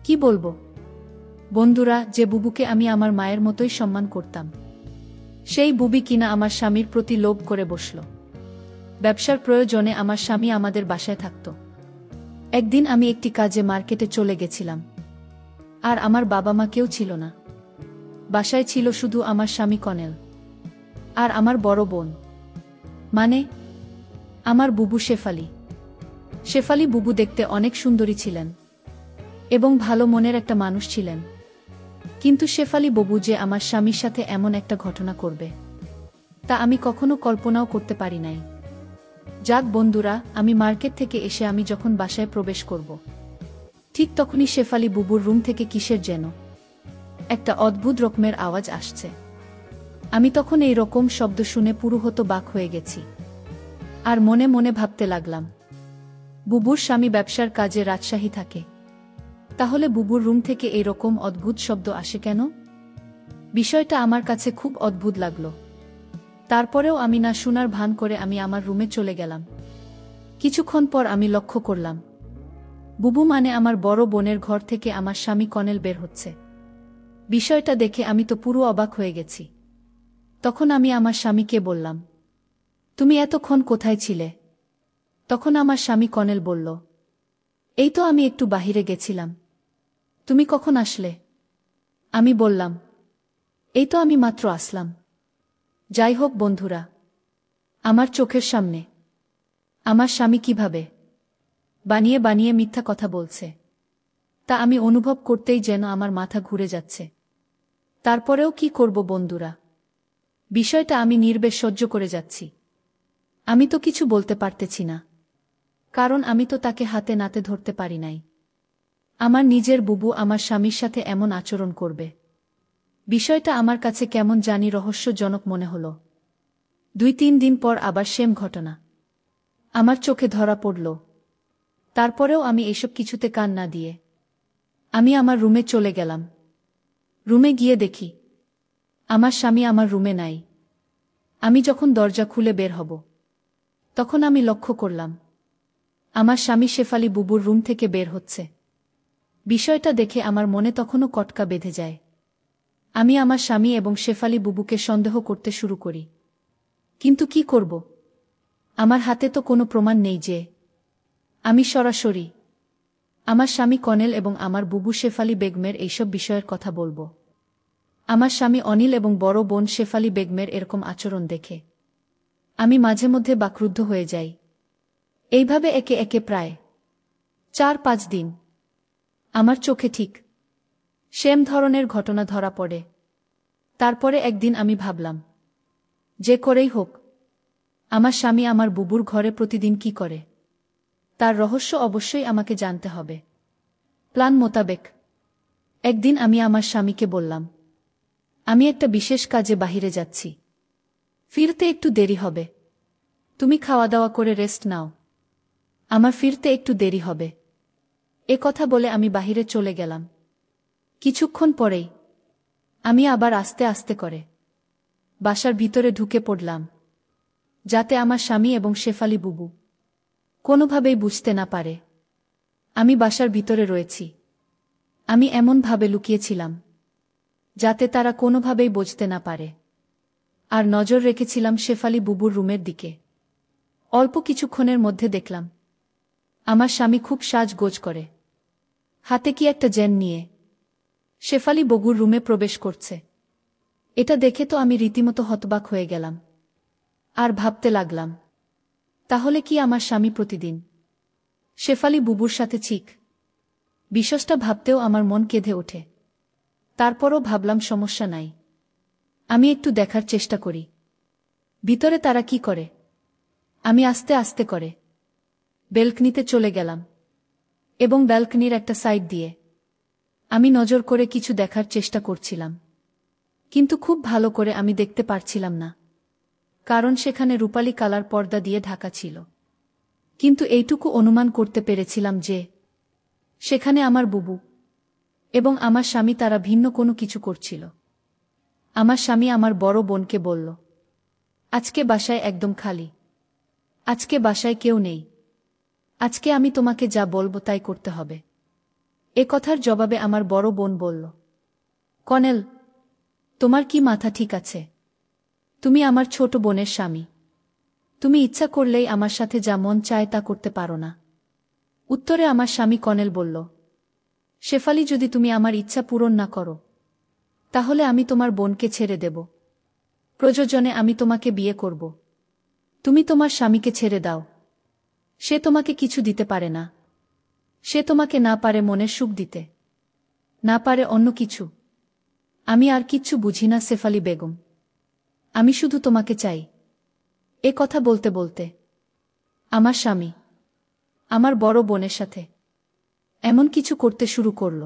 কি বলবো বন্ধুরা, যে বুবুকে আমি আমার মায়ের মতোই সম্মান করতাম, সেই বুবি কিনা আমার স্বামীর প্রতি লোভ করে বসল। ব্যবসার প্রয়োজনে আমার স্বামী আমাদের বাসায় থাকত। একদিন আমি একটি কাজে মার্কেটে চলে গেছিলাম, আর আমার বাবা মা কেউ ছিল না। বাসায় ছিল শুধু আমার স্বামী কনেল আর আমার বড় বোন, মানে আমার বুবু শেফালি। শেফালি বুবু দেখতে অনেক সুন্দরী ছিলেন এবং ভালো মনের একটা মানুষ ছিলেন, কিন্তু শেফালি বুবু যে আমার স্বামীর সাথে এমন একটা ঘটনা করবে তা আমি কখনো কল্পনাও করতে পারি নাই। যাক বন্ধুরা, আমি মার্কেট থেকে এসে আমি যখন বাসায় প্রবেশ করব, ঠিক তখনই শেফালি বুবুর রুম থেকে কিসের যেন একটা অদ্ভুত রকমের আওয়াজ আসছে। আমি তখন এই রকম শব্দ শুনে পুরো হতবাক হয়ে গেছি, আর মনে মনে ভাবতে লাগলাম, বুবুর স্বামী ব্যবসার কাজে রাজশাহী থাকে, তাহলে বুবুর রুম থেকে এই রকম অদ্ভুত শব্দ আসে কেন? বিষয়টা আমার কাছে খুব অদ্ভুত লাগলো। তারপরেও আমি না শোনার ভান করে আমি আমার রুমে চলে গেলাম। কিছুক্ষণ পর আমি লক্ষ্য করলাম, বুবু মানে আমার বড় বোনের ঘর থেকে আমার স্বামী কনেল বের হচ্ছে। বিষয়টা দেখে আমি তো পুরো অবাক হয়ে গেছি। তখন আমি আমার স্বামীকে বললাম, তুমি এতক্ষণ কোথায় ছিলে? তখন আমার স্বামী কনেল বলল, এই তো আমি একটু বাহিরে গেছিলাম। তুমি কখন আসলে? আমি বললাম, এই তো আমি মাত্র আসলাম। যাই হোক বন্ধুরা, আমার চোখের সামনে আমার স্বামী কিভাবে বানিয়ে বানিয়ে মিথ্যা কথা বলছে তা আমি অনুভব করতেই যেন আমার মাথা ঘুরে যাচ্ছে। তারপরেও কি করব বন্ধুরা, বিষয়টা আমি নির্বেশ সহ্য করে যাচ্ছি। আমি তো কিছু বলতে পারতেছি না, কারণ আমি তো তাকে হাতে নাতে ধরতে পারি নাই। আমার নিজের বুবু আমার স্বামীর সাথে এমন আচরণ করবে, বিষয়টা আমার কাছে কেমন জানি রহস্যজনক মনে হলো। 2-3 দিন পর আবার সেম ঘটনা আমার চোখে ধরা পড়ল। তারপরেও আমি এসব কিছুতে কান না দিয়ে আমি আমার রুমে চলে গেলাম। রুমে গিয়ে দেখি আমার স্বামী আমার রুমে নাই। আমি যখন দরজা খুলে বের হব, তখন আমি লক্ষ্য করলাম আমার স্বামী শেফালি বুবুর রুম থেকে বের হচ্ছে। বিষয়টা দেখে আমার মনে তখনও কটকা বেঁধে যায়। আমি আমার স্বামী এবং শেফালি বুবুকে সন্দেহ করতে শুরু করি, কিন্তু কি করব? আমার হাতে তো কোনো প্রমাণ নেই যে আমি সরাসরি আমার স্বামী কনেল এবং আমার বুবু শেফালি বেগমের এইসব বিষয়ের কথা বলবো। আমার স্বামী অনিল এবং বড় বোন শেফালি বেগমের এরকম আচরণ দেখে আমি মাঝে মধ্যে বাকরুদ্ধ হয়ে যাই। এইভাবে একে একে প্রায় 4-5 দিন আমার চোখে ঠিক সেম ধরনের ঘটনা ধরা পড়ে। তারপরে একদিন আমি ভাবলাম, যে করেই হোক আমার স্বামী আমার বুবুর ঘরে প্রতিদিন কি করে তার রহস্য অবশ্যই আমাকে জানতে হবে। প্ল্যান মোতাবেক একদিন আমি আমার স্বামীকে বললাম, আমি একটা বিশেষ কাজে বাহিরে যাচ্ছি, ফিরতে একটু দেরি হবে, তুমি খাওয়া দাওয়া করে রেস্ট নাও, আমার ফিরতে একটু দেরি হবে। এ কথা বলে আমি বাহিরে চলে গেলাম। কিছুক্ষণ পরেই আমি আবার আস্তে আস্তে করে বাসার ভিতরে ঢুকে পড়লাম, যাতে আমার স্বামী এবং শেফালি বুবু কোনোভাবেই বুঝতে না পারে আমি বাসার ভিতরে রয়েছি। আমি এমনভাবে লুকিয়েছিলাম যাতে তারা কোনোভাবেই বুঝতে না পারে, আর নজর রেখেছিলাম শেফালি বুবুর রুমের দিকে। অল্প কিছুক্ষণের মধ্যে দেখলাম আমার স্বামী খুব সাজগোজ করে হাতে কি একটা জেন নিয়ে শেফালি বুবুর রুমে প্রবেশ করছে। এটা দেখে তো আমি রীতিমতো হতবাক হয়ে গেলাম, আর ভাবতে লাগলাম, তাহলে কি আমার স্বামী প্রতিদিন শেফালি বুবুর সাথে ঠিক? বিষয়টা ভাবতেও আমার মন কেঁদে ওঠে। তারপরও ভাবলাম সমস্যা নাই, আমি একটু দেখার চেষ্টা করি ভিতরে তারা কি করে। আমি আস্তে আস্তে করে ব্যালকনিতে চলে গেলাম এবং ব্যালকনির একটা সাইড দিয়ে আমি নজর করে কিছু দেখার চেষ্টা করছিলাম, কিন্তু খুব ভালো করে আমি দেখতে পারছিলাম না, কারণ সেখানে রূপালী কালার পর্দা দিয়ে ঢাকা ছিল। কিন্তু এইটুকু অনুমান করতে পেরেছিলাম যে সেখানে আমার বুবু এবং আমার স্বামী তারা ভিন্ন কোনো কিছু করছিল। আমার স্বামী আমার বড় বোনকে বলল, আজকে বাসায় একদম খালি, আজকে বাসায় কেউ নেই, আজকে আমি তোমাকে যা বলবো তাই করতে হবে। এ কথার জবাবে আমার বড় বোন বলল, কর্নেল, তোমার কি মাথা ঠিক আছে? তুমি আমার ছোট বোনের স্বামী। তুমি ইচ্ছা করলেই আমার সাথে যা মন চায় তা করতে পারো না। উত্তরে আমার স্বামী কর্নেল বলল, শেফালি, যদি তুমি আমার ইচ্ছা পূরণ না করো তাহলে আমি তোমার বোনকে ছেড়ে দেব। প্রয়োজনে আমি তোমাকে বিয়ে করব। তুমি তোমার স্বামীকে ছেড়ে দাও। সে তোমাকে কিছু দিতে পারে না। সে তোমাকে না পারে মনের সুখ দিতে, না পারে অন্য কিছু। আমি আর কিচ্ছু বুঝি না শেফালি বেগম, আমি শুধু তোমাকে চাই। এ কথা বলতে বলতে আমার স্বামী আমার বড় বোনের সাথে এমন কিছু করতে শুরু করল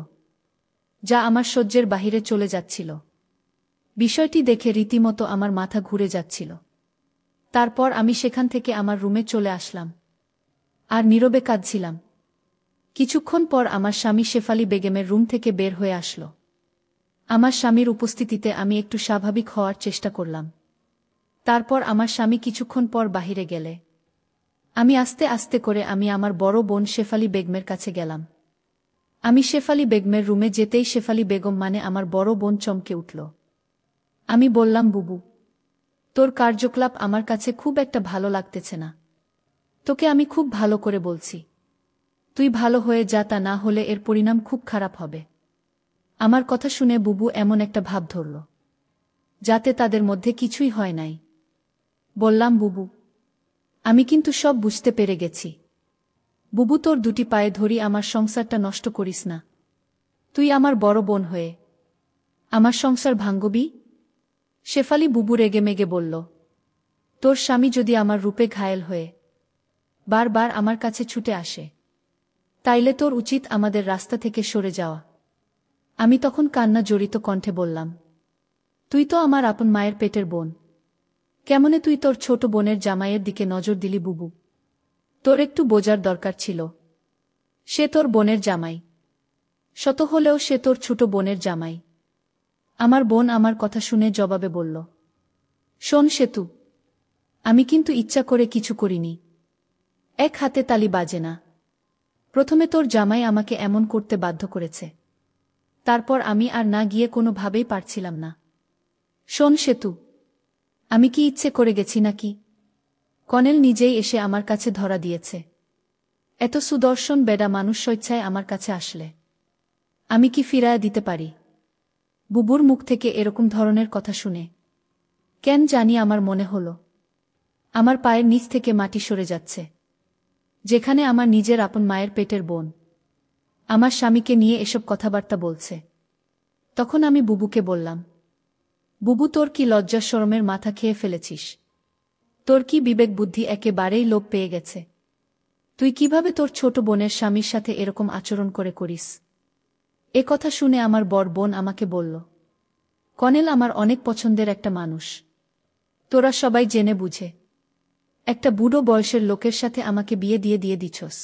যা আমার সহ্যের বাহিরে চলে যাচ্ছিল। বিষয়টি দেখে রীতিমতো আমার মাথা ঘুরে যাচ্ছিল। তারপর আমি সেখান থেকে আমার রুমে চলে আসলাম আর নীরবে কাঁদছিলাম। কিছুক্ষণ পর আমার স্বামী শেফালি বেগমের রুম থেকে বের হয়ে আসলো। আমার স্বামীর উপস্থিতিতে আমি একটু স্বাভাবিক হওয়ার চেষ্টা করলাম। তারপর আমার স্বামী কিছুক্ষণ পর বাহিরে গেলে আমি আস্তে আস্তে করে আমার বড় বোন শেফালি বেগমের কাছে গেলাম। আমি শেফালি বেগমের রুমে যেতেই শেফালি বেগম মানে আমার বড় বোন চমকে উঠল। আমি বললাম, বুবু, তোর কার্যকলাপ আমার কাছে খুব একটা ভালো লাগতেছে না। তোকে আমি খুব ভালো করে বলছি, তুই ভালো হয়ে যা, তা না হলে এর পরিণাম খুব খারাপ হবে। আমার কথা শুনে বুবু এমন একটা ভাব ধরল যাতে তাদের মধ্যে কিছুই হয় নাই। বললাম, বুবু, আমি কিন্তু সব বুঝতে পেরে গেছি। বুবু, তোর দুটি পায়ে ধরি, আমার সংসারটা নষ্ট করিস না। তুই আমার বড় বোন হয়ে আমার সংসার ভাঙ্গবি? শেফালি বুবু রেগেমেগে বলল, তোর স্বামী যদি আমার রূপে ঘায়েল হয়ে বারবার আমার কাছে ছুটে আসে তাইলে তোর উচিত আমাদের রাস্তা থেকে সরে যাওয়া। আমি তখন কান্না জড়িত কণ্ঠে বললাম, তুই তো আমার আপন মায়ের পেটের বোন, কেমনে তুই তোর ছোট বোনের জামাইয়ের দিকে নজর দিলি? বুবু, তোর একটু বোঝার দরকার ছিল। সে তোর বোনের জামাই, শত হলেও সে তোর ছোট বোনের জামাই। আমার বোন আমার কথা শুনে জবাবে বলল, শোন সেতু, আমি কিন্তু ইচ্ছা করে কিছু করিনি। এক হাতে তালি বাজে না। প্রথমে তোর জামাই আমাকে এমন করতে বাধ্য করেছে, তারপর আমি আর না গিয়ে কোনোভাবেই পারছিলাম না। শোন সেতু, আমি কি ইচ্ছে করে গেছি নাকি? কর্নেল নিজেই এসে আমার কাছে ধরা দিয়েছে। এত সুদর্শন বেডা মানুষ স্বেচ্ছায় আমার কাছে আসলে আমি কি ফিরায়া দিতে পারি? বুবুর মুখ থেকে এরকম ধরনের কথা শুনে কেন জানি আমার মনে হলো আমার পায়ের নিচ থেকে মাটি সরে যাচ্ছে। যেখানে আমার নিজের আপন মায়ের পেটের বোন আমার স্বামীকে নিয়ে এসব কথাবার্তা বলছে। তখন আমি বুবুকে বললাম, বুবু, তোর কি লজ্জা শরমের মাথা খেয়ে ফেলেছিস? তোর কি বিবেক বুদ্ধি একেবারেই লোপ পেয়ে গেছে? তুই কিভাবে তোর ছোট বোনের স্বামীর সাথে এরকম আচরণ করিস? এ কথা শুনে আমার বড় বোন আমাকে বলল, কর্নেল আমার অনেক পছন্দের একটা মানুষ। তোরা সবাই জেনে বুঝে একটা বুড়ো বয়সের লোকের সাথে আমাকে বিয়ে দিয়ে দিছস।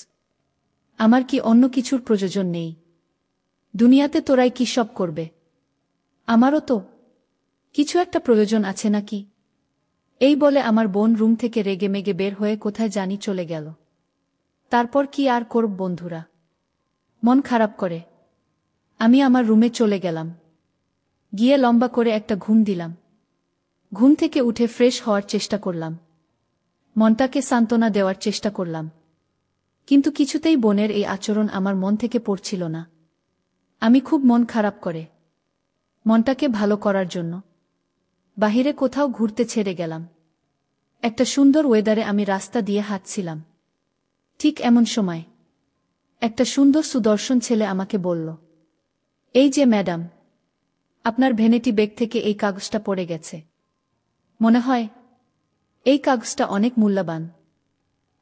আমার কি অন্য কিছুর প্রয়োজন নেই? দুনিয়াতে তোরাই কি সব করবে? আমারও তো কিছু একটা প্রয়োজন আছে নাকি? এই বলে আমার বোন রুম থেকে রেগেমেগে বের হয়ে কোথায় জানি চলে গেল। তারপর কি আর করব বন্ধুরা, মন খারাপ করে আমি আমার রুমে চলে গেলাম। গিয়ে লম্বা করে একটা ঘুম দিলাম। ঘুম থেকে উঠে ফ্রেশ হওয়ার চেষ্টা করলাম, মনটাকে সান্ত্বনা দেওয়ার চেষ্টা করলাম, কিন্তু কিছুতেই বোনের এই আচরণ আমার মন থেকে পড়ছিল না। আমি খুব মন খারাপ করে মনটাকে ভালো করার জন্য বাহিরে কোথাও ঘুরতে ছেড়ে গেলাম। একটা সুন্দর ওয়েদারে আমি রাস্তা দিয়ে হাঁটছিলাম। ঠিক এমন সময় একটা সুন্দর সুদর্শন ছেলে আমাকে বলল, এই যে ম্যাডাম, আপনার ভ্যানিটি ব্যাগ থেকে এই কাগজটা পড়ে গেছে। মনে হয় এই কাগজটা অনেক মূল্যবান,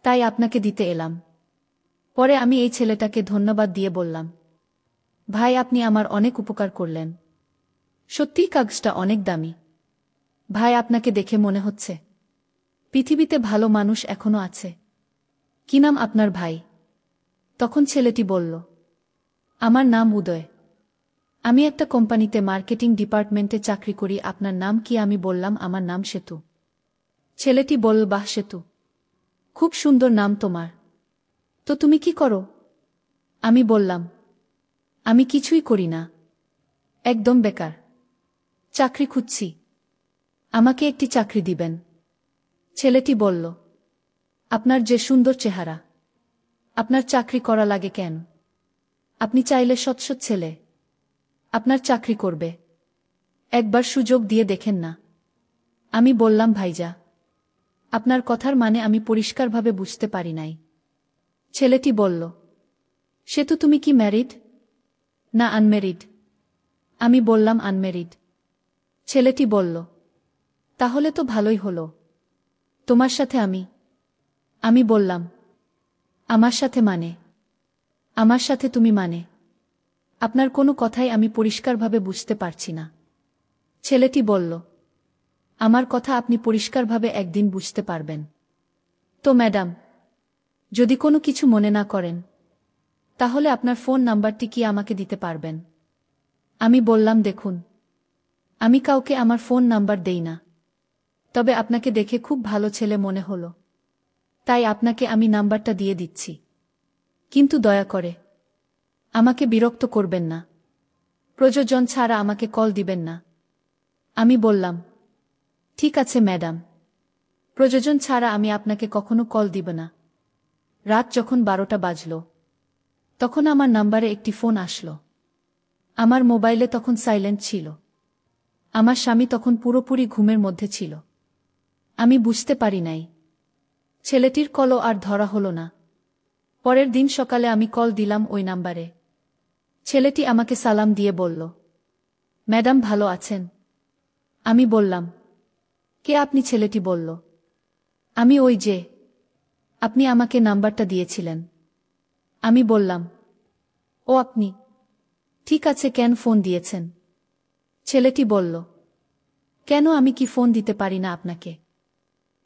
তাই আপনাকে দিতে এলাম। পরে আমি এই ছেলেটাকে ধন্যবাদ দিয়ে বললাম, ভাই, আপনি আমার অনেক উপকার করলেন। সত্যিই কাগজটা অনেক দামি। ভাই, আপনাকে দেখে মনে হচ্ছে পৃথিবীতে ভালো মানুষ এখনো আছে। কি নাম আপনার ভাই? তখন ছেলেটি বলল, আমার নাম উদয়। আমি একটা কোম্পানিতে মার্কেটিং ডিপার্টমেন্টে চাকরি করি। আপনার নাম কি? আমি বললাম, আমার নাম সেতু। ছেলেটি বলল, বাহ সেতু, খুব সুন্দর নাম তোমার। তো তুমি কি করো? আমি বললাম, আমি কিছুই করি না, একদম বেকার। চাকরি খুঁজছি, আমাকে একটি চাকরি দিবেন। ছেলেটি বলল, আপনার যে সুন্দর চেহারা, আপনার চাকরি করা লাগে কেন? আপনি চাইলে সৎ ছেলে, আপনার চাকরি করবে। একবার সুযোগ দিয়ে দেখেন না। আমি বললাম, ভাইজা, আপনার কথার মানে আমি পরিষ্কারভাবে বুঝতে পারি নাই। ছেলেটি বলল, সে তো তুমি কি ম্যারিড না আনম্যারিড? আমি বললাম আনম্যারিড। ছেলেটি বলল, তাহলে তো ভালোই হলো, তোমার সাথে আমি বললাম, আমার সাথে মানে? আমার সাথে তুমি মানে? আপনার কোনো কথাই আমি পরিষ্কারভাবে বুঝতে পারছি না। ছেলেটি বলল, আমার কথা আপনি পরিষ্কারভাবে একদিন বুঝতে পারবেন। তো ম্যাডাম, যদি কোনো কিছু মনে না করেন, তাহলে আপনার ফোন নাম্বারটি কি আমাকে দিতে পারবেন? আমি বললাম, দেখুন, আমি কাউকে আমার ফোন নাম্বার দেই না, তবে আপনাকে দেখে খুব ভালো ছেলে মনে হলো, তাই আপনাকে আমি নাম্বারটা দিয়ে দিচ্ছি। কিন্তু দয়া করে আমাকে বিরক্ত করবেন না, প্রয়োজন ছাড়া আমাকে কল দিবেন না। আমি বললাম, ঠিক আছে ম্যাডাম, প্রয়োজন ছাড়া আমি আপনাকে কখনো কল দিব না। রাত যখন 12টা বাজল, তখন আমার নাম্বারে একটি ফোন আসলো। আমার মোবাইলে তখন সাইলেন্ট ছিল। আমার স্বামী তখন পুরোপুরি ঘুমের মধ্যে ছিল। আমি বুঝতে পারি নাই। ছেলেটির কলও আর ধরা হলো না। পরের দিন সকালে আমি কল দিলাম ওই নাম্বারে। ছেলেটি আমাকে সালাম দিয়ে বলল, ম্যাডাম ভালো আছেন? আমি বললাম, কে আপনি? ছেলেটি বলল, আমি ওই যে, আপনি আমাকে নাম্বারটা দিয়েছিলেন। আমি বললাম, ও আপনি? ঠিক আছে, কেন ফোন দিয়েছেন? ছেলেটি বলল, কেন, আমি কি ফোন দিতে পারি না আপনাকে?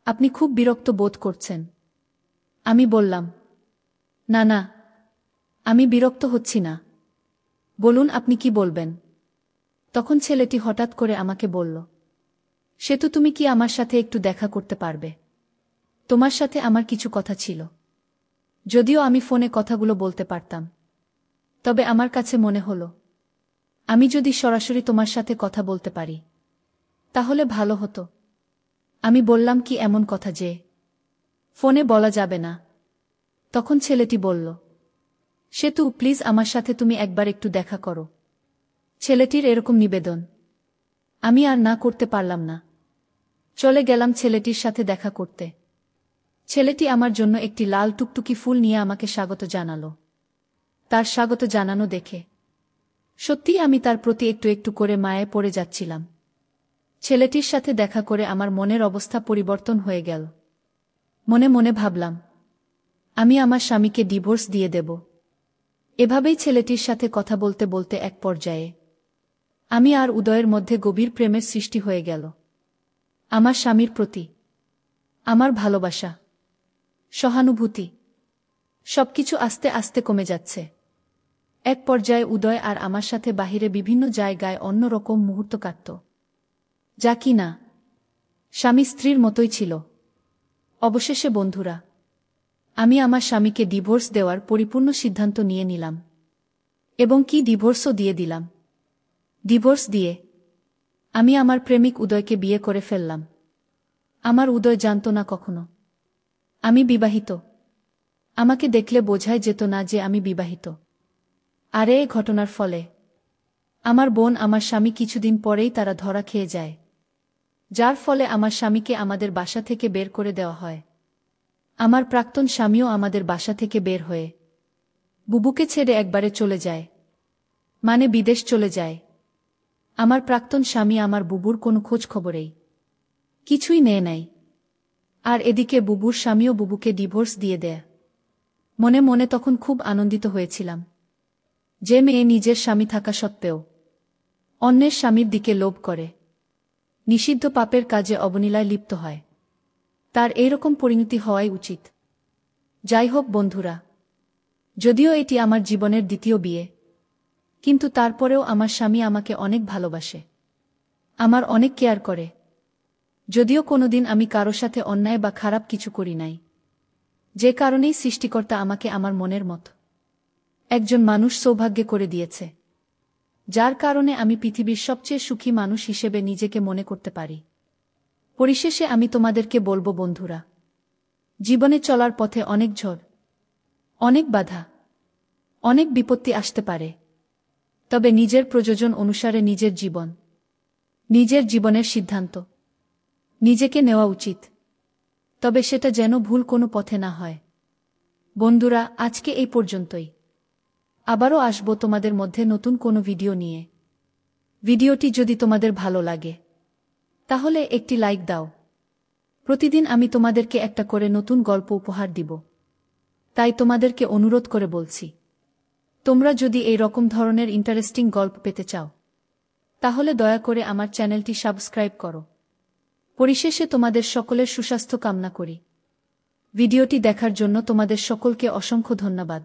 আপনি খুব বিরক্ত বোধ করছেন। আমি বললাম, না না, আমি বিরক্ত হচ্ছি না, বলুন আপনি কি বলবেন। তখন ছেলেটি হঠাৎ করে আমাকে বলল, সে তো তুমি কি আমার সাথে একটু দেখা করতে পারবে? তোমার সাথে আমার কিছু কথা ছিল। যদিও আমি ফোনে কথাগুলো বলতে পারতাম, তবে আমার কাছে মনে হলো, আমি যদি সরাসরি তোমার সাথে কথা বলতে পারি, তাহলে ভালো হতো। আমি বললাম, কি এমন কথা যে ফোনে বলা যাবে না? তখন ছেলেটি বলল, সেতু, প্লিজ আমার সাথে তুমি একবার একটু দেখা করো। ছেলেটির এরকম নিবেদন আমি আর না করতে পারলাম না। চলে গেলাম ছেলেটির সাথে দেখা করতে। ছেলেটি আমার জন্য একটি লাল টুকটুকি ফুল নিয়ে আমাকে স্বাগত জানালো। তার স্বাগত জানানো দেখে সত্যিই আমি তার প্রতি একটু একটু করে মায়ে পড়ে যাচ্ছিলাম। ছেলেটির সাথে দেখা করে আমার মনের অবস্থা পরিবর্তন হয়ে গেল। মনে মনে ভাবলাম, আমি আমার স্বামীকে ডিভোর্স দিয়ে দেব। এভাবেই ছেলেটির সাথে কথা বলতে বলতে এক পর্যায়ে আমি আর উদয়ের মধ্যে গভীর প্রেমের সৃষ্টি হয়ে গেল। আমার স্বামীর প্রতি আমার ভালোবাসা, সহানুভূতি সবকিছু আস্তে আস্তে কমে যাচ্ছে। এক পর্যায়ে উদয় আর আমার সাথে বাহিরে বিভিন্ন জায়গায় অন্যরকম মুহূর্ত কাটত, যা কি না স্বামী স্ত্রীর মতোই ছিল। অবশেষে বন্ধুরা, আমি আমার স্বামীকে ডিভোর্স দেওয়ার পরিপূর্ণ সিদ্ধান্ত নিয়ে নিলাম, এবং কি ডিভোর্সও দিয়ে দিলাম। ডিভোর্স দিয়ে আমি আমার প্রেমিক উদয়কে বিয়ে করে ফেললাম। আমার উদয় জানত না কখনো আমি বিবাহিত। আমাকে দেখলে বোঝাই যেত না যে আমি বিবাহিত। আর এই ঘটনার ফলে আমার বোন, আমার স্বামী কিছুদিন পরেই তারা ধরা খেয়ে যায়, যার ফলে আমার স্বামীকে আমাদের বাসা থেকে বের করে দেওয়া হয়। আমার প্রাক্তন স্বামীও আমাদের বাসা থেকে বের হয়ে বুবুকে ছেড়ে একবারে চলে যায়, মানে বিদেশ চলে যায়। আমার প্রাক্তন স্বামী আমার বুবুর কোনো খোঁজ খবরেই কিছুই নেয় নাই। আর এদিকে বুবুর স্বামীও বুবুকে ডিভোর্স দিয়ে দেয়। মনে মনে তখন খুব আনন্দিত হয়েছিলাম যে মেয়ে নিজের স্বামী থাকা সত্ত্বেও অন্যের স্বামীর দিকে লোভ করে, নিষিদ্ধ পাপের কাজে অবলীলায় লিপ্ত হয়, তার এইরকম পরিণতি হওয়াই উচিত। যাই হোক বন্ধুরা, যদিও এটি আমার জীবনের দ্বিতীয় বিয়ে, কিন্তু তারপরেও আমার স্বামী আমাকে অনেক ভালোবাসে, আমার অনেক কেয়ার করে। যদিও কোনোদিন আমি কারো সাথে অন্যায় বা খারাপ কিছু করি নাই, যে কারণেই সৃষ্টিকর্তা আমাকে আমার মনের মতো একজন মানুষ সৌভাগ্যে করে দিয়েছে, যার কারণে আমি পৃথিবীর সবচেয়ে সুখী মানুষ হিসেবে নিজেকে মনে করতে পারি। পরিশেষে আমি তোমাদেরকে বলবো বন্ধুরা, জীবনে চলার পথে অনেক ঝড়, অনেক বাধা, অনেক বিপত্তি আসতে পারে, তবে নিজের প্রয়োজন অনুসারে নিজের জীবনের সিদ্ধান্ত নিজেকে নেওয়া উচিত, তবে সেটা যেন ভুল কোনো পথে না হয়। বন্ধুরা, আজকে এই পর্যন্তই। আবারও আসবো তোমাদের মধ্যে নতুন কোনো ভিডিও নিয়ে। ভিডিওটি যদি তোমাদের ভালো লাগে তাহলে একটি লাইক দাও। প্রতিদিন আমি তোমাদেরকে একটা করে নতুন গল্প উপহার দিব, তাই তোমাদেরকে অনুরোধ করে বলছি, তোমরা যদি এই রকম ধরনের ইন্টারেস্টিং গল্প পেতে চাও তাহলে দয়া করে আমার চ্যানেলটি সাবস্ক্রাইব করো। পরিশেষে তোমাদের সকলের সুস্বাস্থ্য কামনা করি। ভিডিওটি দেখার জন্য তোমাদের সকলকে অসংখ্য ধন্যবাদ।